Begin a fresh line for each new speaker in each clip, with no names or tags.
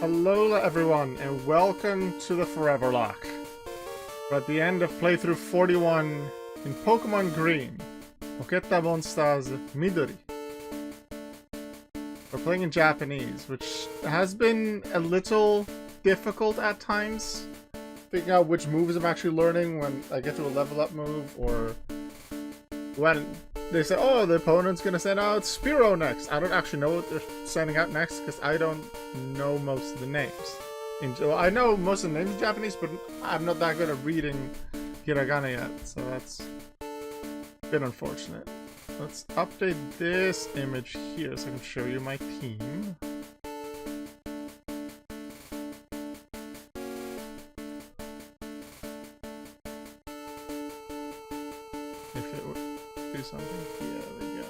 Hello everyone and welcome to the Foreverlocke. We're at the end of playthrough 41 in Pokemon Green. Monsters Midori. We're playing in Japanese, which has been a little difficult at times. Figuring out which moves I'm actually learning when I get to a level up move, or when they say, oh, the opponent's gonna send out Spearow next. I don't actually know what they're sending out next because I don't know most of the names. I know most of the names in Japanese, but I'm not that good at reading hiragana yet, so that's a bit unfortunate. Let's update this image here so I can show you my team. If it would do something. Yeah, there we go.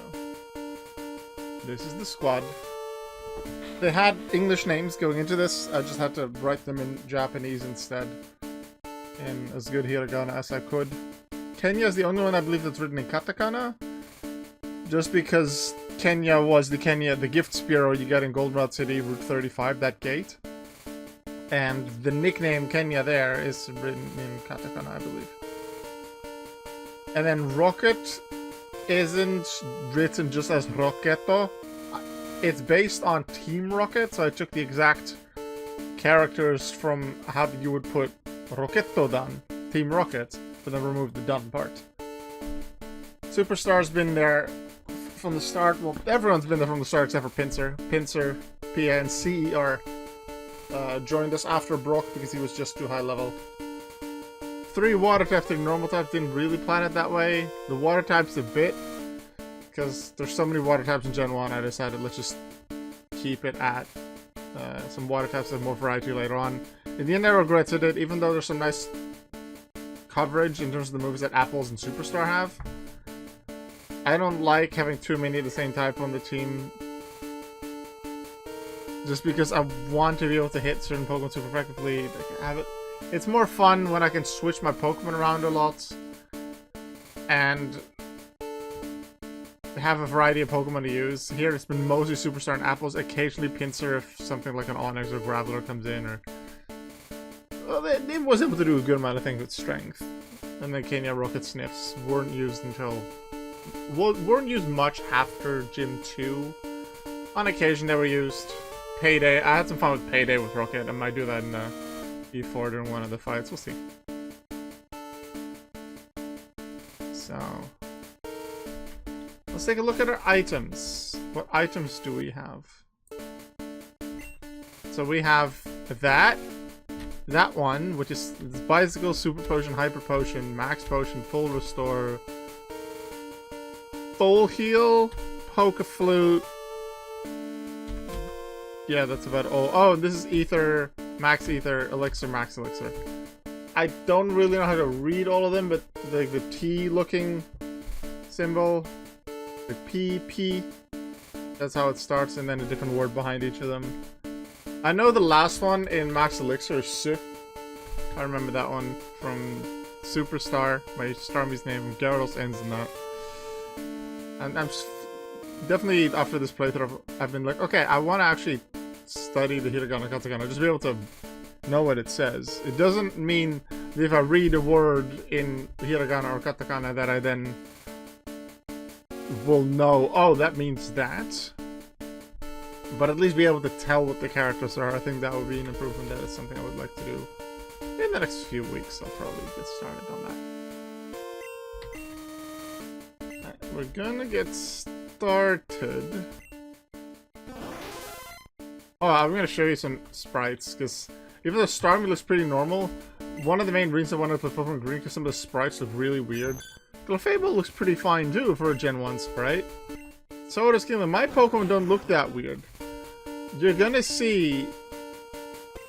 This is the squad. They had English names going into this. I just had to write them in Japanese instead. In as good hiragana as I could. Kenya is the only one I believe that's written in katakana. Just because Kenya was the gift Spearow you get in Goldenrod City, Route 35, that gate. And the nickname Kenya there is written in katakana, I believe. And then Rocket isn't written just as Rocketto. It's based on Team Rocket, so I took the exact characters from how you would put Rocketto Dan, Team Rocket, but then remove the Dan part. Superstar's been there from the start. Well, everyone's been there from the start except for Pinsir. Pinsir, Pia, and CER joined us after Brock because he was just too high level. 3 water types, 3 normal types. Didn't really plan it that way. The water types a bit, because there's so many water types in Gen 1, I decided let's just keep it at some water types that have more variety later on. In the end, I regretted it, even though there's some nice coverage in terms of the moves that Apples and Superstar have. I don't like having too many of the same type on the team, just because I want to be able to hit certain Pokemon super effectively. It's more fun when I can switch my Pokemon around a lot and have a variety of Pokemon to use. Here it's been mostly Superstar and Apples, occasionally Pinsir if something like an Onyx or Graveler comes in, or... Well, they was able to do a good amount of things with Strength. And then Kenya Rocket Sniffs weren't used until... weren't used much after Gym 2. On occasion they were used. Payday, I had some fun with Payday with Rocket. I might do that in E4 during one of the fights, we'll see. So... let's take a look at our items. What items do we have? So we have that one, which is Bicycle, Super Potion, Hyper Potion, Max Potion, Full Restore, Full Heal, Poke Flute. Yeah, that's about all. Oh, this is Ether, Max Ether, Elixir, Max Elixir. I don't really know how to read all of them, but the T-looking symbol, the PP, that's how it starts, and then a different word behind each of them. I know the last one in Max Elixir is Sif. I remember that one from Superstar. My Starmie's name from Gyarados ends in that. And I'm definitely, after this playthrough, I've been like, okay, I want to actually study the hiragana katakana, just be able to know what it says. It doesn't mean that if I read a word in hiragana or katakana that I then will know, oh, that means that. But at least be able to tell what the characters are. I think that would be an improvement. That is something I would like to do in the next few weeks. I'll probably get started on that. Right, we're gonna get started. Oh, I'm gonna show you some sprites, because even though Starmie looks pretty normal, one of the main reasons I wanted to put Pokemon Green because some of the sprites look really weird. Clefable looks pretty fine too for a Gen 1 sprite. So does Kingdom. My Pokemon don't look that weird. You're gonna see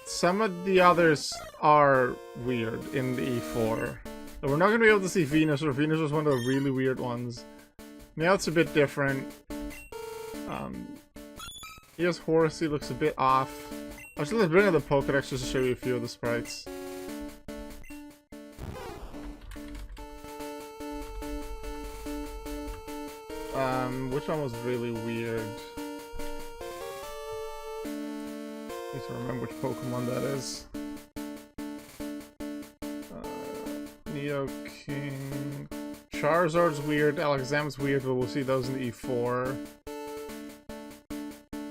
some of the others are weird in the E4. We're not gonna be able to see Venusaur. Venusaur was one of the really weird ones. Meowth's a bit different. Here's Horsey, looks a bit off. Actually, let's bring out the Pokédex just to show you a few of the sprites. Which one was really weird? to remember which Pokemon that is. Neo King. Charizard's weird, Alakazam's weird, but we'll see those in the E4.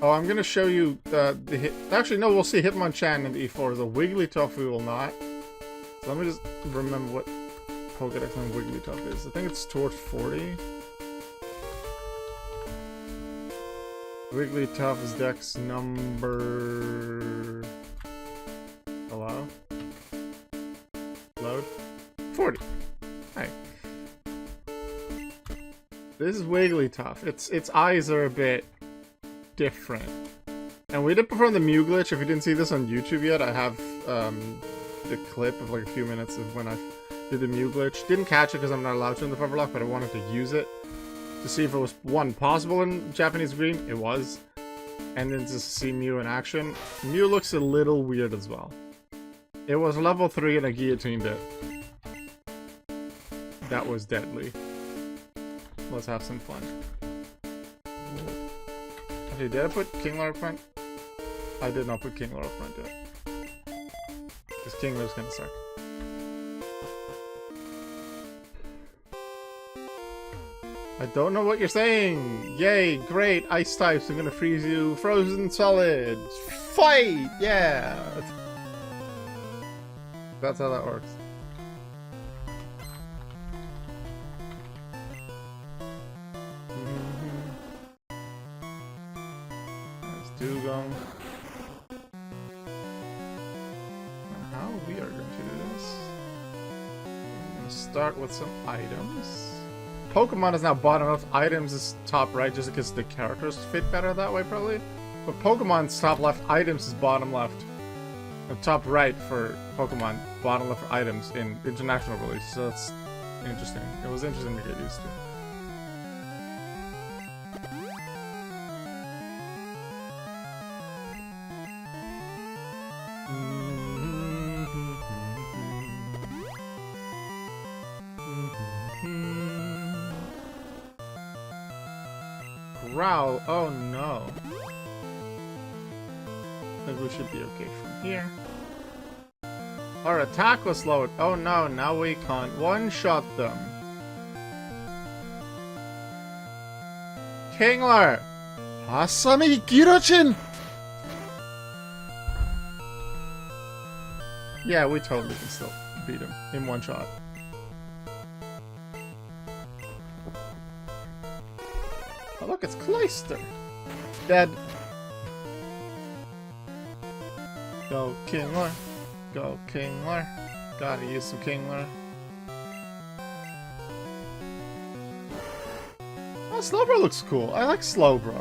Oh, I'm gonna show you the hit. Actually, no, we'll see Hitmonchan in the E4. The Wigglytuff we will not. So let me just remember what Pokedex on Wigglytuff is. I think it's towards 40. Wigglytuff's dex number... Hello? Load? 40. Hey. This is Wigglytuff. Its eyes are a bit different. And we did perform the Mew glitch. If you didn't see this on YouTube yet, I have the clip of like a few minutes of when I did the Mew glitch. Didn't catch it because I'm not allowed to in the Foreverlocke, but I wanted to use it to see if it was, one, possible in Japanese Green. It was. And then to see Mew in action. Mew looks a little weird as well. It was level 3 and I guillotined it. That was deadly. Let's have some fun. Okay, did I put Kingler up front? I did not put Kingler up front yet. Because Kingler's gonna suck. I don't know what you're saying! Yay, great, ice types, I'm gonna freeze you. Frozen solid! Fight! Yeah! That's how that works. Dugong. How we are going to do this? I'm going to start with some items. Pokemon is now bottom left, items is top right, just because the characters fit better that way, probably. But Pokemon's top left, items is bottom left. And top right for Pokemon, bottom left for items in international release. So that's interesting. It was interesting to get used to. Growl, oh no. I think we should be okay from here. Our attack was lowered. Oh no, now we can't one-shot them. Kingler! Hasami Girochin! Yeah, we totally can still beat him in one shot. Oh look, it's Cloyster! Dead. Go Kingler. Go Kingler. Gotta use some Kingler. Oh, Slowbro looks cool. I like Slowbro.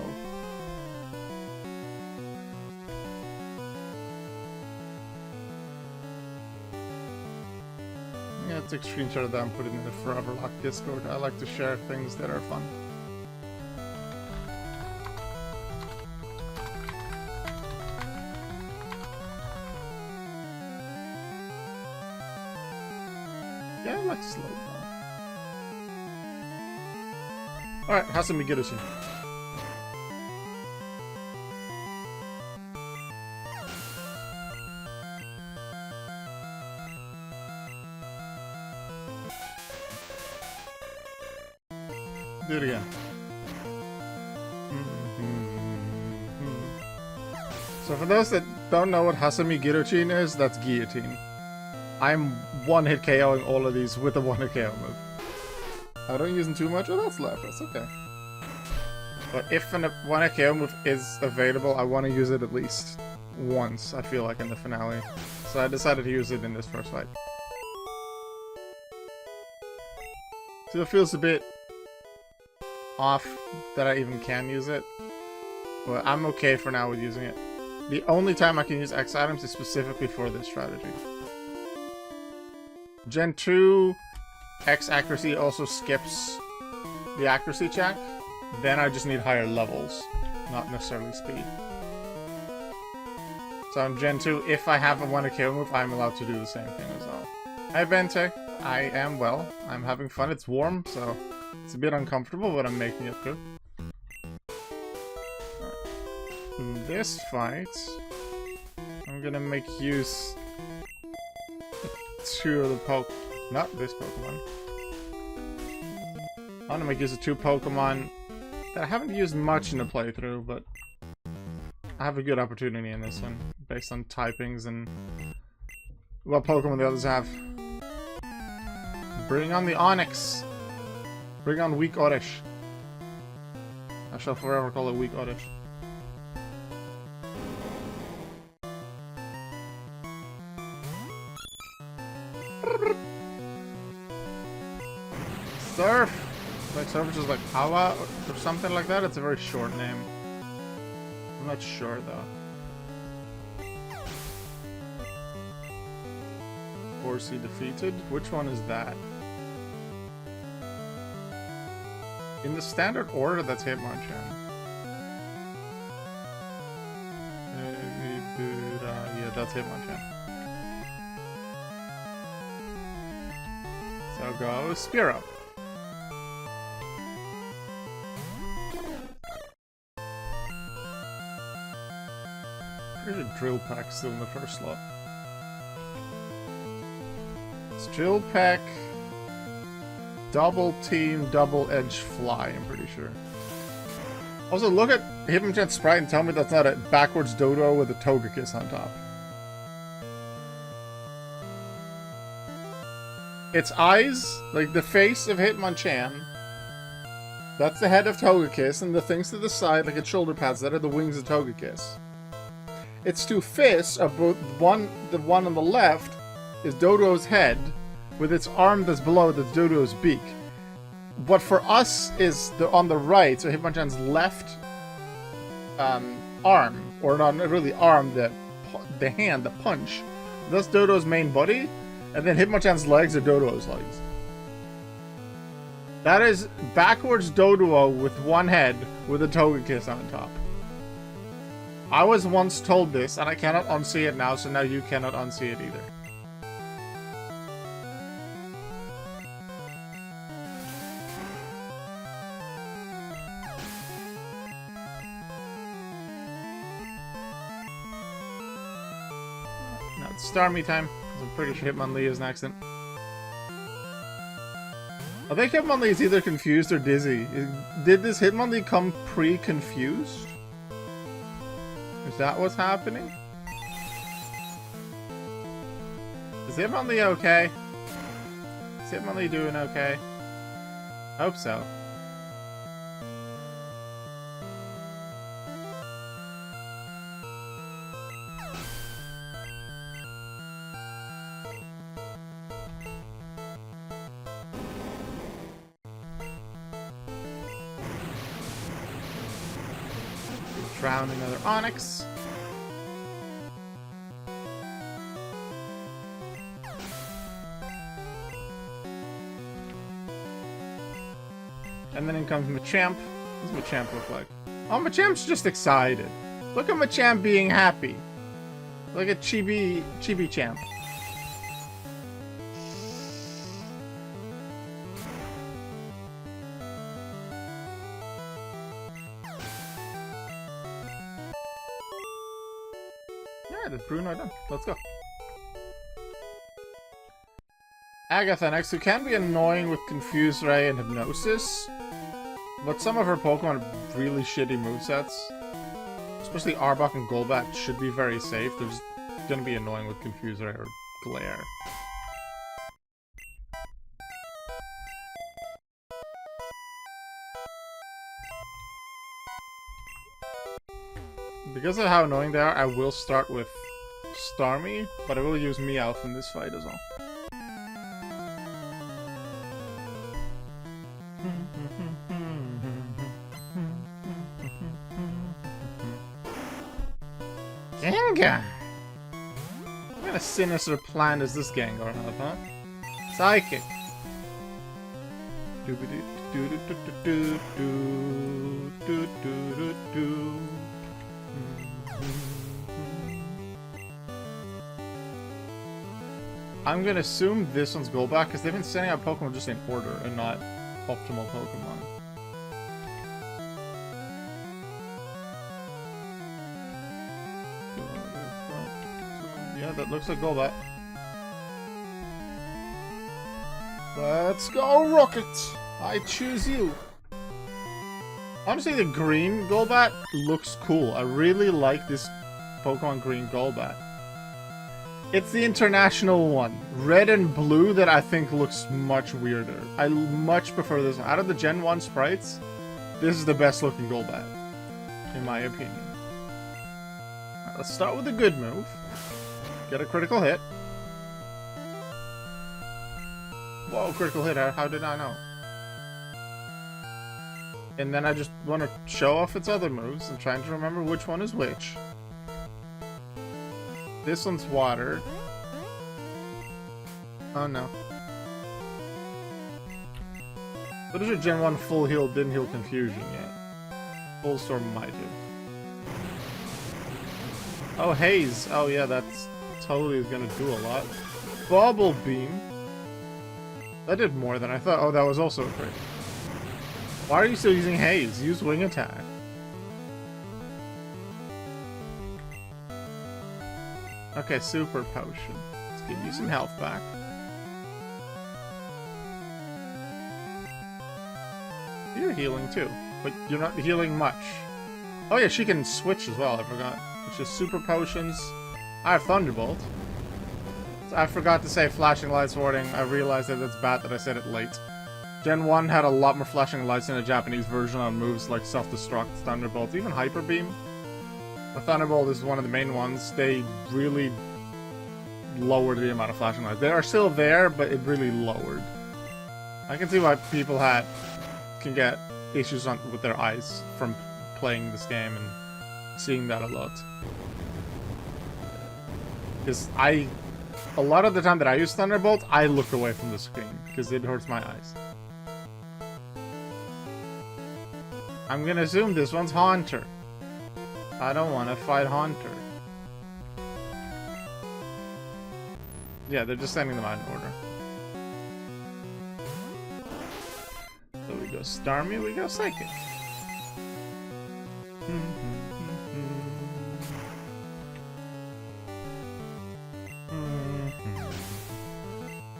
I'm gonna take a screenshot of that and put it in the Foreverlocke Discord. I like to share things that are fun. Yeah, I like Slowbro. Alright, Hasami Girochin. Do it again. So for those that don't know what Hasami Girochin is, that's guillotine. I'm one-hit KOing all of these with a one-hit KO move. I don't use them too much. Oh, that's Lapras. Okay. But if a one-hit KO move is available, I want to use it at least once, I feel like, in the finale. So I decided to use it in this first fight. So it feels a bit off that I even can use it. But I'm okay for now with using it. The only time I can use X items is specifically for this strategy. Gen 2 X accuracy also skips the accuracy check. Then I just need higher levels, not necessarily speed. So on Gen 2, if I have a 1-hit KO move, I'm allowed to do the same thing as well. Hi Bente, I am well. I'm having fun. It's warm, so it's a bit uncomfortable, but I'm making it through. In this fight, gonna make use two of the not this Pokemon. I'm gonna make use of two Pokemon that I haven't used much in the playthrough, but I have a good opportunity in this one, based on typings and what Pokemon the others have. Bring on the Onix! Bring on weak Oddish. I shall forever call it weak Oddish. Surf! Like Surf is just like Awa or something like that. It's a very short name. I'm not sure though. Horsey defeated? Which one is that? In the standard order, that's Hitmonchan. Yeah, that's Hitmonchan. So go Spearow. There's a Drill Pack still in the first slot. It's Drill Pack, Double Team, Double Edge Fly, I'm pretty sure. Also, look at Hitmonchan's sprite and tell me that's not a backwards Dodo with a Togekiss on top. Its eyes, like the face of Hitmonchan, that's the head of Togekiss, and the things to the side, like its shoulder pads, that are the wings of Togekiss. Its two fists are both the one on the left is Dodo's head, with its arm that's below that's Dodo's beak. What for us is on the right, so Hitmonchan's left arm, or not really arm, the hand, the punch, that's Dodo's main body, and then Hitmonchan's legs are Dodo's legs. That is backwards Dodo with one head with a Togekiss on top. I was once told this, and I cannot unsee it now, so now you cannot unsee it either. Now it's Starmie time, because I'm pretty sure Hitmonlee is next. I think Hitmonlee is either confused or dizzy. Did this Hitmonlee come pre-confused? Is that what's happening? Is Hitmonlee okay? Is Hitmonlee doing okay? Hope so. Drown another Onix. And then in comes Machamp. What does Machamp look like? Oh, Machamp's just excited. Look at Machamp being happy. Look at Chibi Champ. Yeah, the Bruno done. Let's go. Agatha next, who can be annoying with Confuse Ray and Hypnosis, but some of her Pokemon have really shitty movesets. Especially Arbok and Golbat should be very safe. They're just gonna be annoying with Confuse Ray or Glare. Because of how annoying they are, I will start with Starmie, but I will use Meowth in this fight as well. Gengar! What kind of sinister plan does this Gengar have, huh? Psychic! I'm gonna assume this one's Golbat, because they've been sending out Pokemon just in order and not optimal Pokemon. Yeah, that looks like Golbat. Let's go, Rocket! I choose you. Honestly, the green Golbat looks cool. I really like this Pokemon Green Golbat. It's the international one. Red and blue that I think looks much weirder. I much prefer this one. Out of the Gen 1 sprites, this is the best looking Golbat, in my opinion. Right, let's start with a good move. Get a critical hit. Whoa, critical hit. How did I know? And then I just want to show off its other moves. I'm trying to remember which one is which. This one's water. Oh no. What is your Gen 1 full heal didn't heal Confusion yet? Full Storm might have. Oh, Haze. Oh yeah, that's totally gonna do a lot. Bubble Beam. That did more than I thought. Oh, that was also a crit. Why are you still using Haze? Use Wing Attack. Okay, Super Potion. Let's give you some health back. You're healing too, but you're not healing much. Oh yeah, she can switch as well, I forgot. Which is Super Potions. I have Thunderbolt. So I forgot to say Flashing Lights Warning. I realized that it's bad that I said it late. Gen 1 had a lot more flashing lights in the Japanese version on moves like Self-Destruct, Thunderbolt, even Hyper Beam. The Thunderbolt is one of the main ones. They really lowered the amount of flashing lights. They are still there, but it really lowered. I can see why people can get issues with their eyes from playing this game and seeing that a lot. Because a lot of the time that I use Thunderbolt, I look away from the screen because it hurts my eyes. I'm gonna assume this one's Haunter. I don't want to fight Haunter. Yeah, they're just sending them out in order. So we go Starmie, we go Psychic.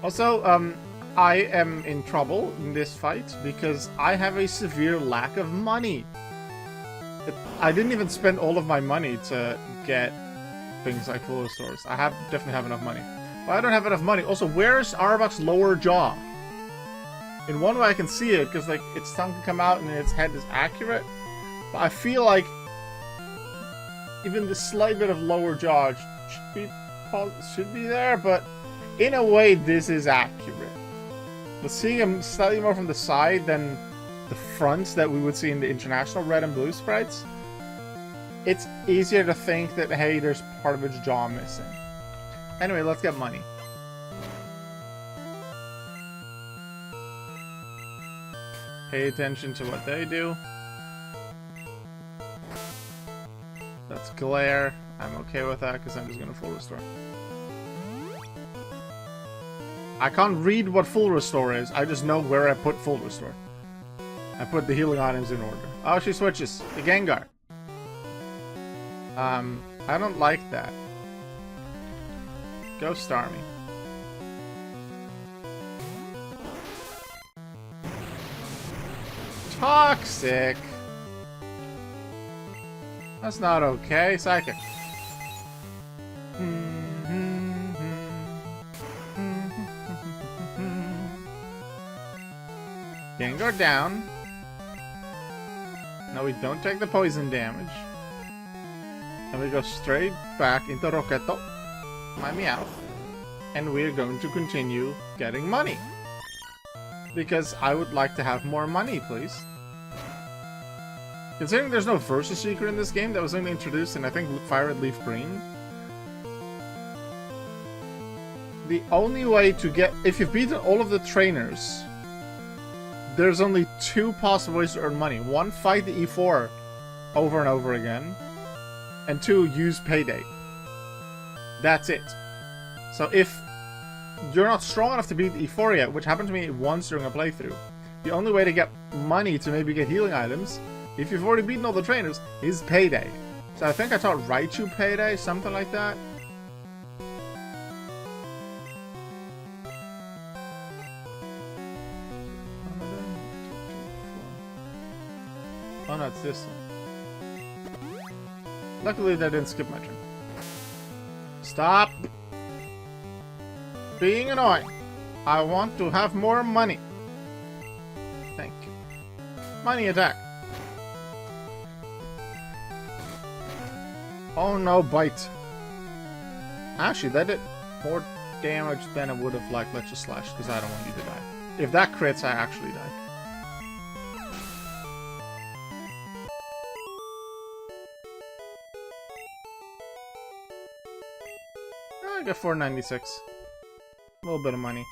Also, I am in trouble in this fight because I have a severe lack of money. I didn't even spend all of my money to get things like full restores. I definitely have enough money. But I don't have enough money. Also, where's Arbok's lower jaw? In one way I can see it because like its tongue can come out and its head is accurate. But I feel like even the slight bit of lower jaw should be there, but in a way this is accurate. But seeing him slightly more from the side than the fronts that we would see in the international red and blue sprites, it's easier to think that, hey, there's part of its jaw missing. Anyway, let's get money. Pay attention to what they do. That's Glare. I'm okay with that because I'm just going to full restore. I can't read what full restore is. I just know where I put full restore. I put the healing items in order. Oh, she switches. The Gengar. I don't like that. Go Starmie. Toxic. That's not okay. Psychic. Gengar down. No, we don't take the poison damage. And we go straight back into Roqueto, my Meowth. And we're going to continue getting money. Because I would like to have more money, please. Considering there's no Versus Secret in this game that was only introduced in, I think, Fire Red Leaf Green. The only way to get... If you've beaten all of the trainers, there's only two possible ways to earn money. One, fight the E4 over and over again. And two, use Payday. That's it. So if you're not strong enough to beat the E4 yet, which happened to me once during a playthrough, the only way to get money to maybe get healing items, if you've already beaten all the trainers, is Payday. So I think I taught Raichu Payday, something like that. What's this one? Luckily, they didn't skip my turn. Stop being annoying. I want to have more money. Thank you. Money attack. Oh no, bite. Actually, that did more damage than I would have liked. Let's just slash, because I don't want you to die. If that crits, I actually die. I got 496. A little bit of money.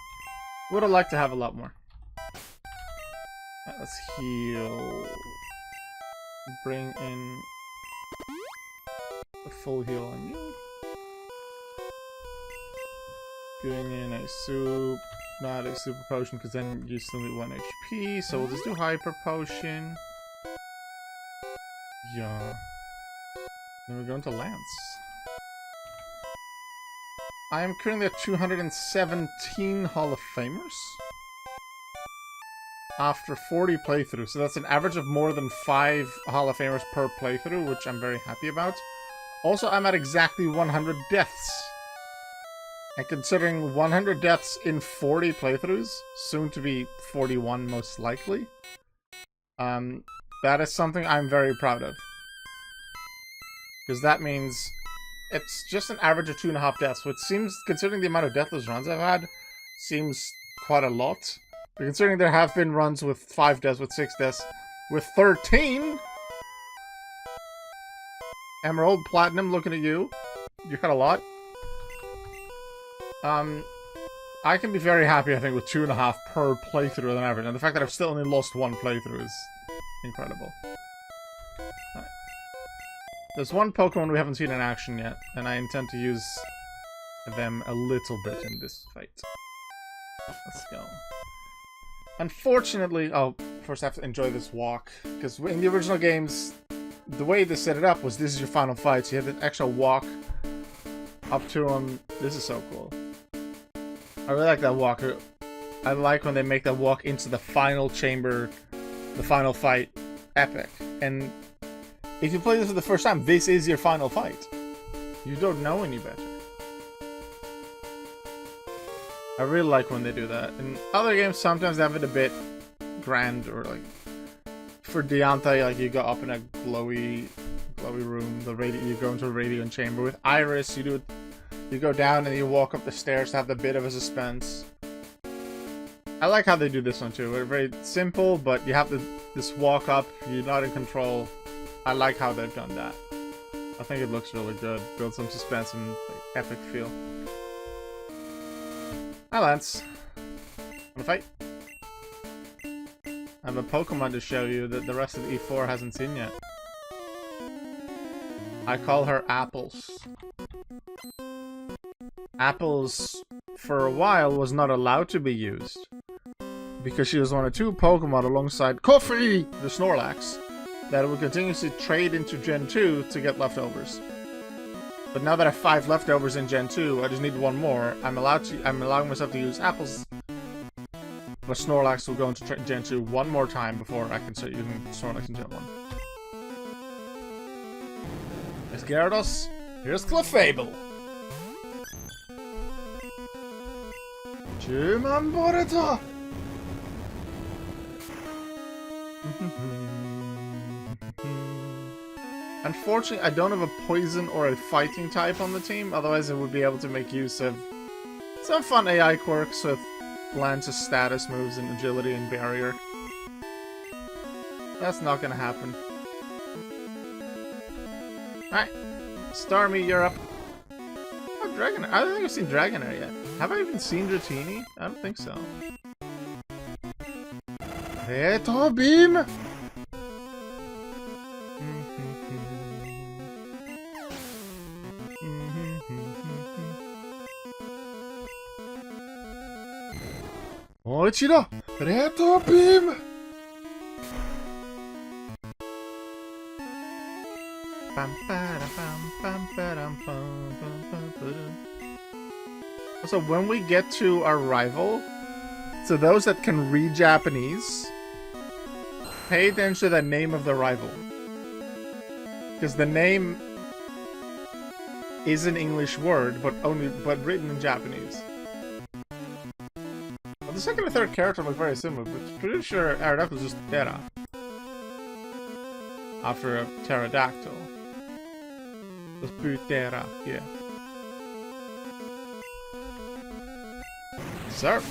Would have liked to have a lot more. Right, let's heal. Bring in a full heal on you. Doing in a soup, not a super potion, because then you still need 1 HP. So we'll just do hyper potion. Yeah. Then we're going to Lance. I am currently at 217 Hall of Famers. After 40 playthroughs. So that's an average of more than 5 Hall of Famers per playthrough, which I'm very happy about. Also, I'm at exactly 100 deaths. And considering 100 deaths in 40 playthroughs, soon to be 41 most likely, that is something I'm very proud of. Because that means it's just an average of 2.5 deaths, which seems, considering the amount of deathless runs I've had, seems quite a lot. But considering there have been runs with 5 deaths, with 6 deaths, with 13! Emerald, Platinum, looking at you. You got a lot. I can be very happy, I think, with 2.5 per playthrough on average. And the fact that I've still only lost 1 playthrough is incredible. Right. There's one Pokemon we haven't seen in action yet, and I intend to use them a little bit in this fight. Let's go. Unfortunately, oh, first I have to enjoy this walk, because in the original games, the way they set it up was this is your final fight, so you have an extra walk up to him. This is so cool. I really like that walk. I like when they make that walk into the final chamber, the final fight, epic. And if you play this for the first time, this is your final fight. You don't know any better. I really like when they do that. In other games, sometimes they have it a bit grand, or like for Deontay, like you go up in a glowy room. You go into a radiant chamber. With Iris, you go down and you walk up the stairs to have a bit of a suspense. I like how they do this one too. They're very simple, but you have this walk up. You're not in control. I like how they've done that. I think it looks really good. Build some suspense and like, epic feel. Hi, Lance. Wanna fight? I have a Pokemon to show you that the rest of E4 hasn't seen yet. I call her Apples. Apples, for a while, was not allowed to be used. Because she was one of 2 Pokemon alongside Coffee, the Snorlax, that would continuously trade into Gen 2 to get leftovers. But now that I have 5 leftovers in Gen 2, I just need 1 more. I'm allowing myself to use Apples. But Snorlax will go into Gen 2 1 more time before I can start using Snorlax in Gen 1. There's Gyarados. Here's Clefable. Chimamboreta! Unfortunately, I don't have a poison or a fighting type on the team, otherwise I would be able to make use of some fun AI quirks with Lance's status moves and agility and barrier. That's not gonna happen. Alright. Starmie, you're up. Oh, Dragonair. I don't think I've seen Dragonair yet. Have I even seen Dratini? I don't think so. Retro Beam! Moichiro! Retro Beam! So when we get to our rival, so those that can read Japanese, pay attention to the name of the rival. Because the name is an English word, but written in Japanese. Well, the second and third character look very similar, but pretty sure Aerodactyl was just Terra. After a pterodactyl. Just Terra, yeah. Surf.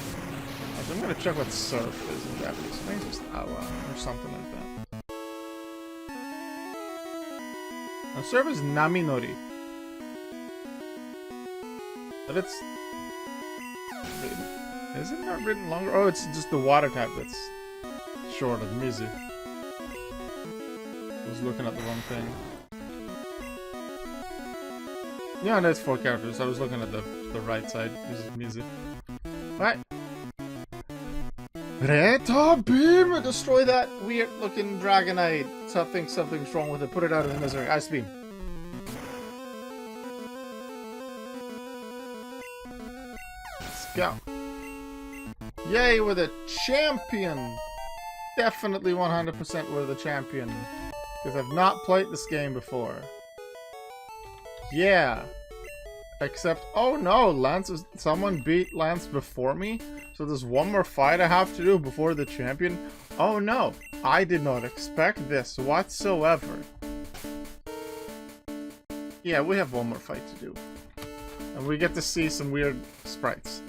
I'm gonna check what surf is in Japanese. I think it's just awa or something like that. Now, surf is Naminori. But it's... Is it not written longer? Oh, it's just the water type that's short of Mizu. I was looking at the wrong thing. Yeah, that's 4 characters. I was looking at the right side. This is Mizu. Alright. Reta Beam! Destroy that weird looking Dragonite. Something's wrong with it. Put it out of the misery. Ice Beam. Let's go. Yay, we're the champion! Definitely 100% we're the champion. Because I've not played this game before. Yeah. Except, oh no, someone beat Lance before me? So there's one more fight I have to do before the champion? Oh no, I did not expect this whatsoever. Yeah, we have one more fight to do. And we get to see some weird sprites.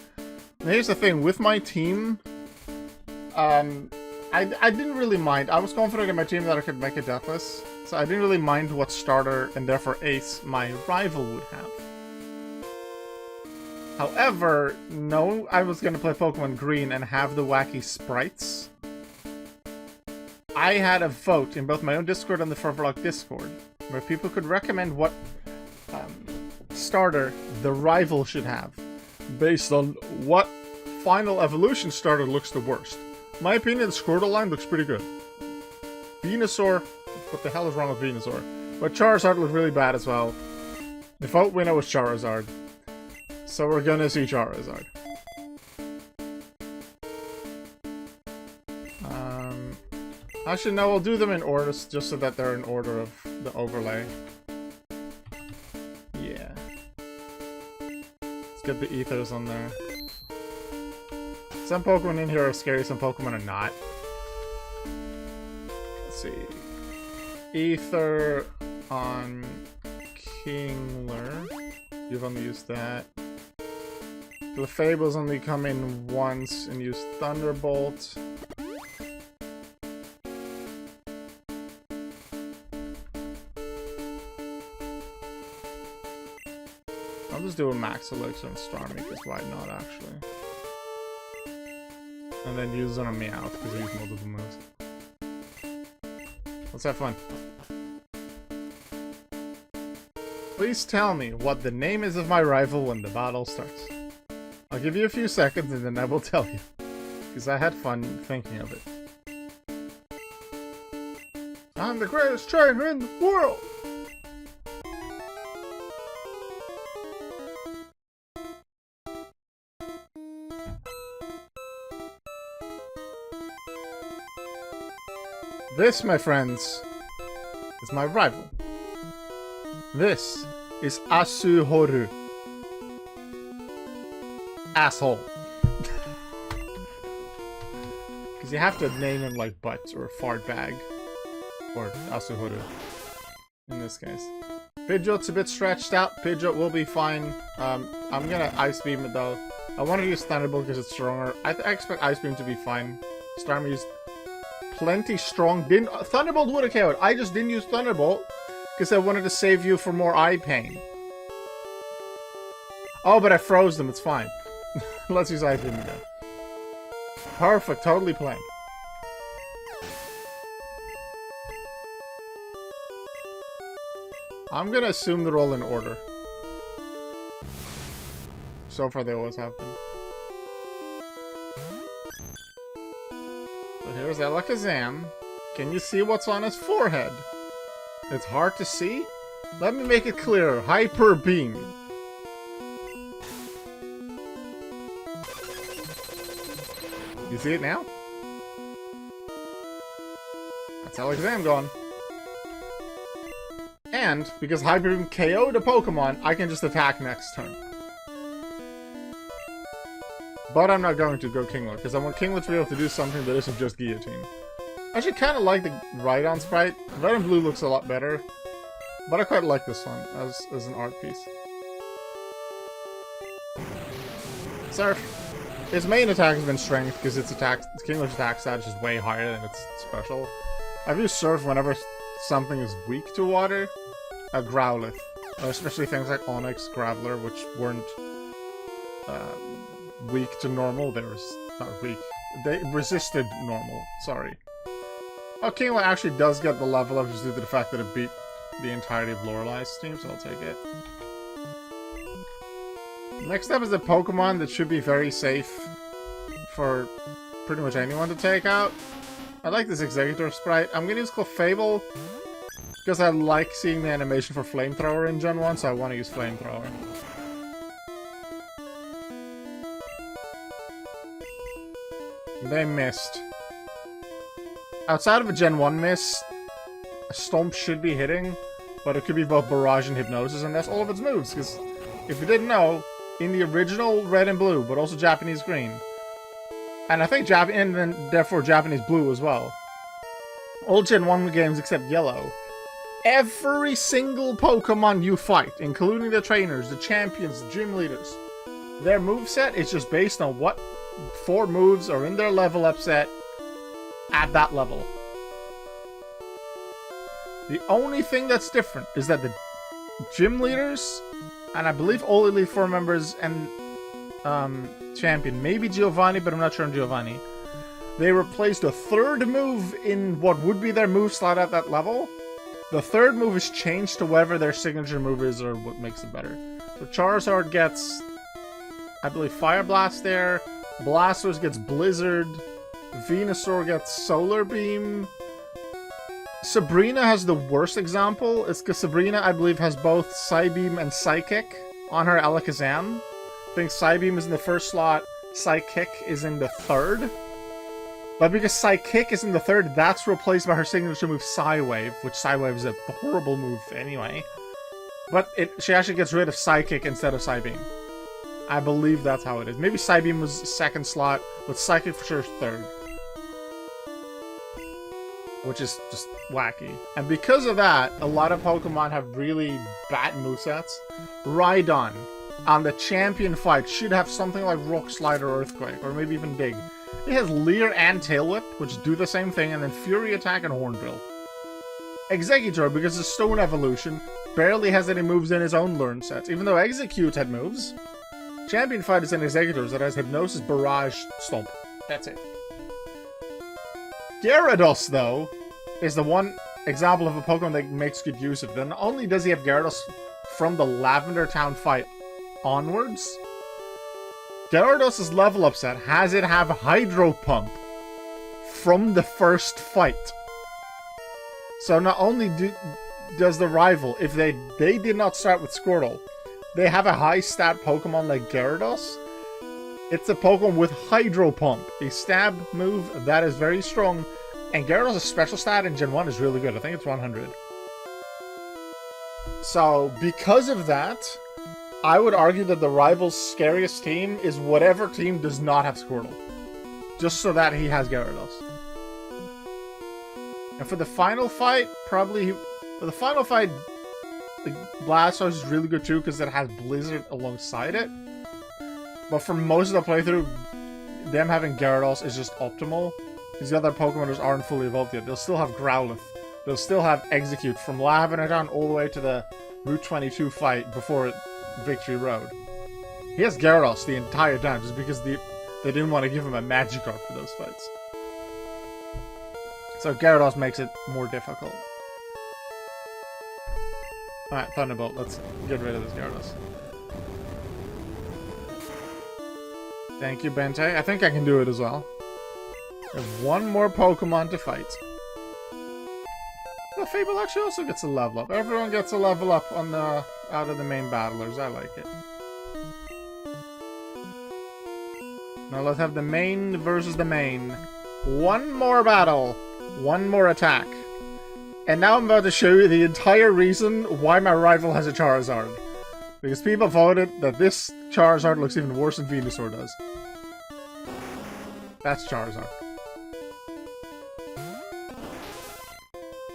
And here's the thing, with my team, I didn't really mind. I was confident in my team that I could make it deathless. So I didn't really mind what starter, and therefore ace, my rival would have. However, no, I was gonna play Pokemon Green and have the wacky sprites. I had a vote in both my own Discord and the Foreverlocke Discord, where people could recommend what starter the rival should have, based on what final evolution starter looks the worst. In my opinion, the Squirtle line looks pretty good. Venusaur, what the hell is wrong with Venusaur? But Charizard looked really bad as well. The vote winner was Charizard. So we're gonna see Charizard. Actually, no, we'll do them in order, just so that they're in order of the overlay. Yeah. Let's get the ethers on there. Some Pokemon in here are scary, some Pokemon are not. Let's see. Ether on Kingler. You've only used that. The Fables only come in once and use Thunderbolt. I'll just do a Max Elixir and Starmie, because why not, actually? And then use it on a Meowth, because I use multiple moves. Let's have fun. Please tell me what the name is of my rival when the battle starts. I'll give you a few seconds and then I will tell you. Because I had fun thinking of it. I'm the greatest trainer in the world! This, my friends, is my rival. This is Asuhoru. Asshole. Because you have to name him like Butt or Fart Bag. Or Asuhoru. In this case. Pidgeot's a bit stretched out. Pidgeot will be fine. I'm gonna Ice Beam it though. I want to use Thunderbolt because it's stronger. I expect Ice Beam to be fine. Starmie used plenty strong. Thunderbolt would have KO'd. I just didn't use Thunderbolt because I wanted to save you for more eye pain. Oh, but I froze them. It's fine. Let's use Ice Beam again. Perfect. Totally plain. I'm gonna assume they're all in order. So far, they always have been. So here's Alakazam. Can you see what's on his forehead? It's hard to see? Let me make it clear. Hyper Beam. You see it now? That's Alakazam gone. And, because Hyper Beam KO'd a Pokemon, I can just attack next turn. But I'm not going to go Kinglet, because I want Kinglet to be able to do something that isn't just Guillotine. I actually kind of like the Rhydon sprite. Red and blue looks a lot better. But I quite like this one as an art piece. Surf. Its main attack has been Strength, because its Kinglet's attack stat is just way higher than its special. I've used Surf whenever something is weak to water. Growlithe. Especially things like Onix, Graveler, which weren't weak to normal. They were not weak. They resisted normal. Sorry. Oh, Kinglet actually does get the level up just due to the fact that it beat the entirety of Lorelei's team, so I'll take it. Next up is a Pokemon that should be very safe for pretty much anyone to take out. I like this Executor sprite. I'm gonna use Clefable because I like seeing the animation for Flamethrower in Gen 1, so I want to use Flamethrower. They missed. Outside of a Gen 1 miss, Stomp should be hitting, but it could be both Barrage and Hypnosis, and that's all of its moves, because if you didn't know, in the original Red and Blue, but also Japanese Green, and I think and then therefore Japanese Blue as well, all Gen 1 games except Yellow, every single Pokemon you fight, including the trainers, the champions, the gym leaders, their moveset is just based on what 4 moves are in their level up set at that level. The only thing that's different is that the gym leaders, and I believe all Elite Four members and champion, maybe Giovanni, but I'm not sure on Giovanni, they replaced a 3rd move in what would be their move slot at that level. The 3rd move is changed to whatever their signature move is or what makes it better. So Charizard gets, I believe, Fire Blast there, Blastoise gets Blizzard, Venusaur gets Solar Beam. Sabrina has the worst example. It's because Sabrina, I believe, has both Psybeam and Psychic on her Alakazam. I think Psybeam is in the 1st slot, Psychic is in the 3rd. But because Psychic is in the 3rd, that's replaced by her signature move Psywave, which Psywave is a horrible move anyway. But she actually gets rid of Psychic instead of Psybeam. I believe that's how it is. Maybe Psybeam was 2nd slot, but Psychic for sure is 3rd. Which is just wacky. And because of that, a lot of Pokemon have really bad movesets. Rhydon, on the champion fight, should have something like Rock Slide or Earthquake, or maybe even Dig. It has Leer and Tail Whip, which do the same thing, and then Fury Attack and Horn Drill. Executor, because the Stone Evolution, barely has any moves in his own learn sets, even though Execute had moves. Champion fight is an Executor that has Hypnosis, Barrage, Stomp. That's it. Gyarados, though, is the one example of a Pokemon that makes good use of it. Not only does he have Gyarados from the Lavender Town fight onwards, Gyarados' level up set has it have Hydro Pump from the 1st fight. So not only does the rival, if they did not start with Squirtle, they have a high stat Pokemon like Gyarados. It's a Pokemon with Hydro Pump, a stab move that is very strong, and Gyarados' special stat in Gen 1 is really good. I think it's 100. So, because of that, I would argue that the rival's scariest team is whatever team does not have Squirtle. Just so that he has Gyarados. And for the final fight, the Blastoise is really good too, because it has Blizzard alongside it. But for most of the playthrough, them having Gyarados is just optimal. Because the other Pokemon aren't fully evolved yet. They'll still have Growlithe. They'll still have Execute from Lavender Town all the way to the Route 22 fight before Victory Road. He has Gyarados the entire time just because they didn't want to give him a Magikarp for those fights. So Gyarados makes it more difficult. Alright, Thunderbolt. Let's get rid of this Gyarados. Thank you, Bente. I think I can do it as well. There's one more Pokemon to fight. The Fable actually also gets a level up. Everyone gets a level up on the out of the main battlers. I like it. Now let's have the main versus the main. One more battle. One more attack. And now I'm about to show you the entire reason why my rival has a Charizard. Because people voted that this Charizard looks even worse than Venusaur does. That's Charizard.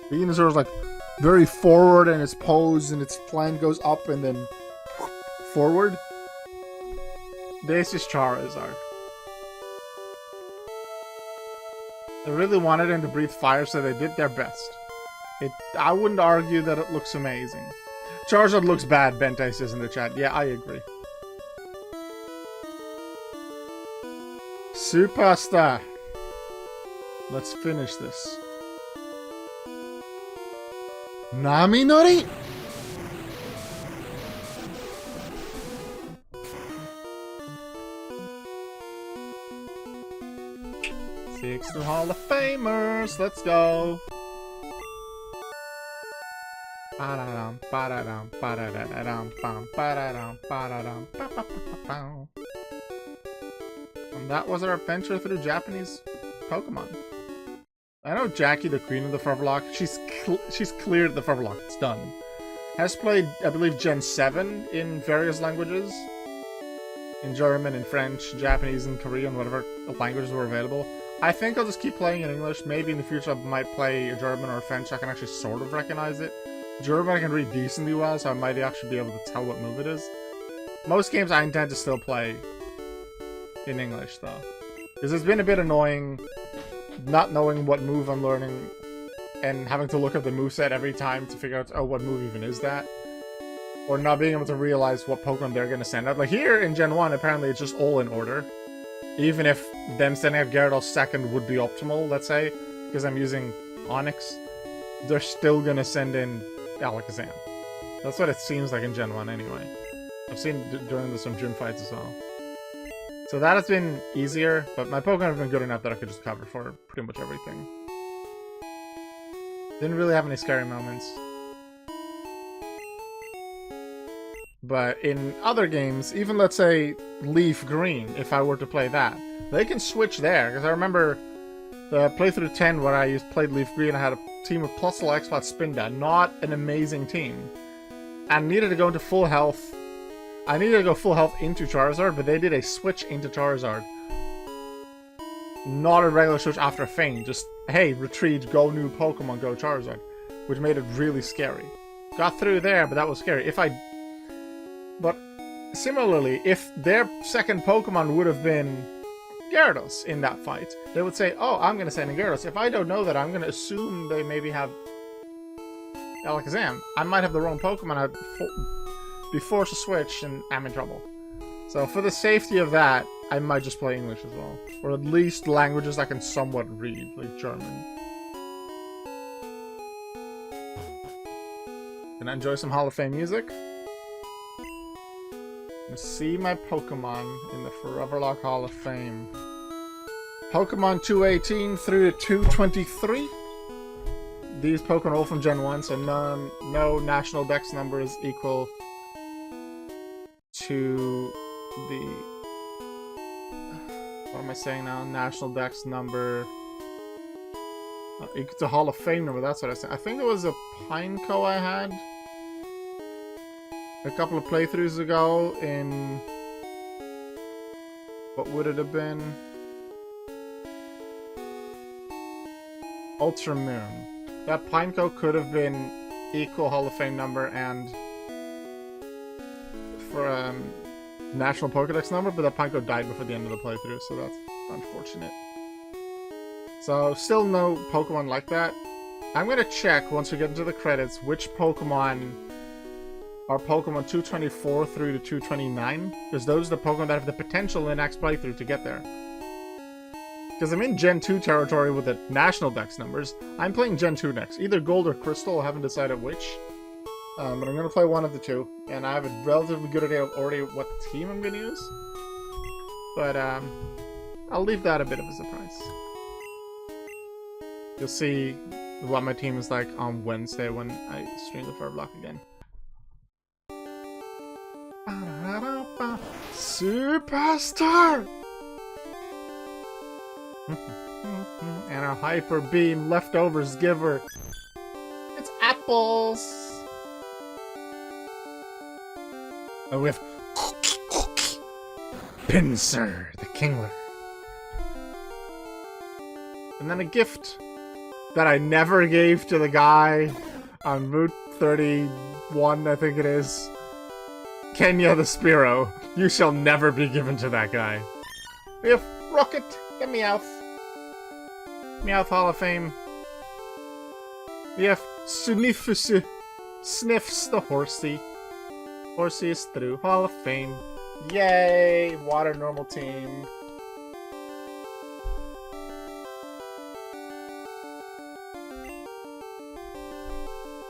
Venusaur is like very forward in its pose and its flank goes up and then forward. This is Charizard. They really wanted him to breathe fire, so they did their best. I wouldn't argue that it looks amazing. Charizard looks bad, Bente says in the chat. Yeah, I agree. Superstar. Let's finish this. Nami Nori? Six to Hall of Famers. Let's go. And that was our adventure through Japanese Pokemon. I know Jackie, the queen of the Foreverlocke, she's cleared the Foreverlocke. It's done. Has played, I believe, Gen 7 in various languages. In German, in French, Japanese, and Korean, whatever languages were available. I think I'll just keep playing in English. Maybe in the future I might play a German or a French. I can actually sort of recognize it. German I can read decently well, so I might actually be able to tell what move it is. Most games I intend to still play in English, though. Because it's been a bit annoying not knowing what move I'm learning and having to look at the moveset every time to figure out, oh, what move even is that? Or not being able to realize what Pokemon they're going to send out. Like here in Gen 1, apparently it's just all in order. Even if them sending out Gyarados second would be optimal, let's say, because I'm using Onix, they're still going to send in Alakazam. That's what it seems like in Gen 1 anyway. I've seen during some gym fights as well. So that has been easier, but my Pokemon have been good enough that I could just cover for pretty much everything. Didn't really have any scary moments. But in other games, even let's say Leaf Green, if I were to play that, they can switch there. Because I remember the playthrough 10 where I played Leaf Green, I had a team of Plusle, X-Plot, Spinda. Not an amazing team. And needed to go into full health. I needed to go full health into Charizard, but they did a switch into Charizard. Not a regular switch after a feint, just, hey, retreat, go new Pokemon, go Charizard. Which made it really scary. Got through there, but that was scary. But similarly, if their second Pokemon would have been Gyarados in that fight, they would say, oh, I'm going to send in Gyarados. If I don't know that, I'm going to assume they maybe have Alakazam. I might have the wrong Pokemon. I'd be forced to switch, and I'm in trouble. So for the safety of that, I might just play English as well. Or at least languages I can somewhat read, like German. Can I enjoy some Hall of Fame music? See my Pokemon in the Foreverlocke Hall of Fame. Pokemon 218 through to 223. These Pokemon are all from Gen 1, so no national dex number is equal to the... What am I saying now? National dex number... equal to Hall of Fame number, that's what I said. I think it was a Pineco I had a couple of playthroughs ago in... What would it have been? Ultra Moon. That Pineco could have been equal Hall of Fame number and for National Pokedex number, but that Pineco died before the end of the playthrough, so that's unfortunate. So, still no Pokemon like that. I'm gonna check, once we get into the credits, which Pokemon are Pokemon 224 through to 229, because those are the Pokemon that have the potential in the next playthrough to get there. Because I'm in Gen 2 territory with the National Dex numbers. I'm playing Gen 2 next, either Gold or Crystal, I haven't decided which. But I'm going to play one of the two, and I have a relatively good idea of already what team I'm going to use. But I'll leave that a bit of a surprise. You'll see what my team is like on Wednesday when I stream the Foreverlocke again. Superstar! And our Hyper Beam leftovers giver apples. And we have Pinsir, the Kingler. And then a gift that I never gave to the guy on Route 31, I think it is. Kenya the Spearow. You shall never be given to that guy. We have Rocket, the Meowth. Meowth Hall of Fame. We have Sniffus, Sniffs the Horsey. Horsey is through Hall of Fame. Yay! Water normal team.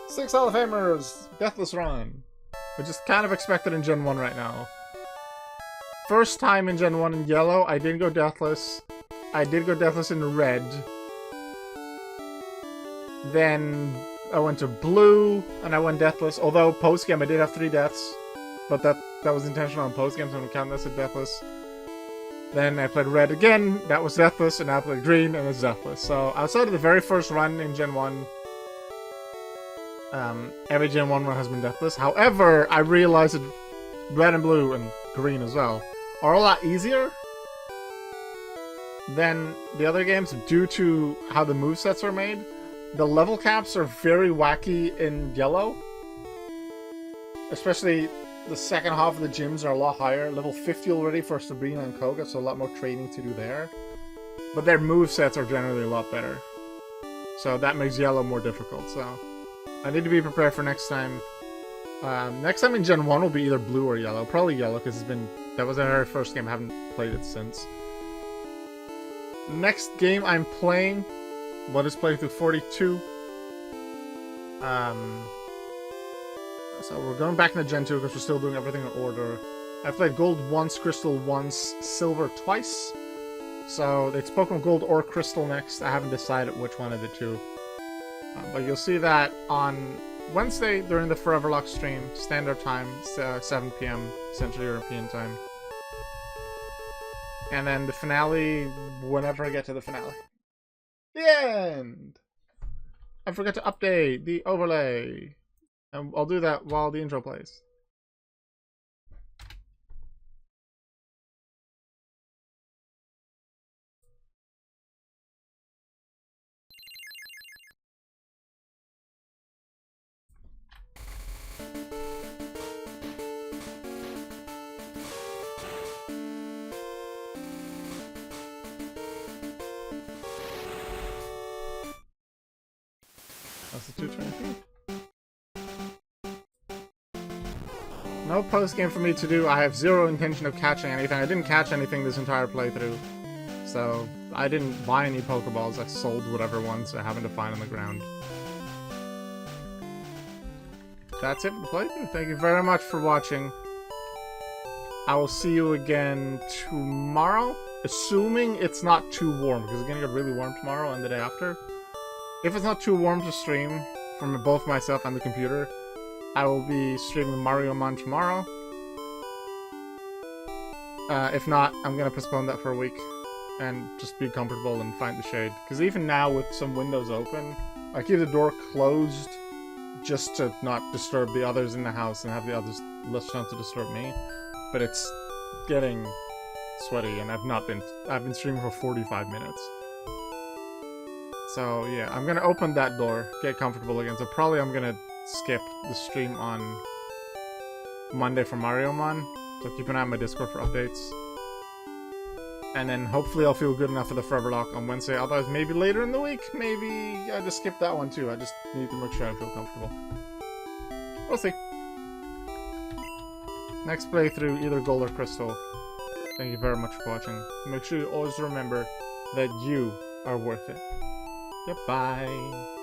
Six Hall of Famers! Deathless Run. Which is kind of expected in Gen 1 right now. First time in Gen 1 in Yellow, I didn't go Deathless. I did go Deathless in Red. Then I went to Blue, and I went Deathless. Although, post-game I did have 3 deaths. But that was intentional on post-game, so I'm going to count this as Deathless. Then I played Red again, that was Deathless, and now I played Green, and it's Deathless. So, outside of the very first run in Gen 1, every Gen 1 run has been Deathless. However, I realized that Red and Blue, and Green as well, are a lot easier than the other games due to how the movesets are made. The level caps are very wacky in Yellow. Especially the second half of the gyms are a lot higher. Level 50 already for Sabrina and Koga, so a lot more training to do there. But their movesets are generally a lot better. So that makes Yellow more difficult, so I need to be prepared for next time. Next time in Gen 1 will be either Blue or Yellow. Probably Yellow, because that was our very first game. I haven't played it since. Next game I'm playing, what is playthrough 42. So we're going back into Gen 2 because we're still doing everything in order. I played Gold once, Crystal once, Silver twice. So it's Pokemon Gold or Crystal next. I haven't decided which one of the two. But you'll see that on Wednesday during the Foreverlocke stream, standard time, 7 PM Central European time. And then the finale, whenever I get to the finale. The end! I forgot to update the overlay. And I'll do that while the intro plays. That's the 220p. No post-game for me to do. I have zero intention of catching anything. I didn't catch anything this entire playthrough. So, I didn't buy any Pokeballs. I sold whatever ones I happened to find on the ground. That's it for the playthrough. Thank you very much for watching. I will see you again tomorrow. Assuming it's not too warm, because it's gonna get really warm tomorrow and the day after. If it's not too warm to stream, from both myself and the computer, I will be streaming Mariomon tomorrow. If not, I'm gonna postpone that for a week and just be comfortable and find the shade. Because even now, with some windows open, I keep the door closed just to not disturb the others in the house and have the others less chance to disturb me. But it's getting sweaty, and I've been streaming for 45 minutes. So yeah, I'm gonna open that door, get comfortable again. So probably I'm gonna skip the stream on Monday for Mariomon. So keep an eye on my Discord for updates. And then hopefully I'll feel good enough for the Foreverlocke on Wednesday. Otherwise, maybe later in the week, maybe I just skip that one too. I just need to make sure I feel comfortable. We'll see. Next playthrough, either Gold or Crystal. Thank you very much for watching. Make sure you always remember that you are worth it. Goodbye.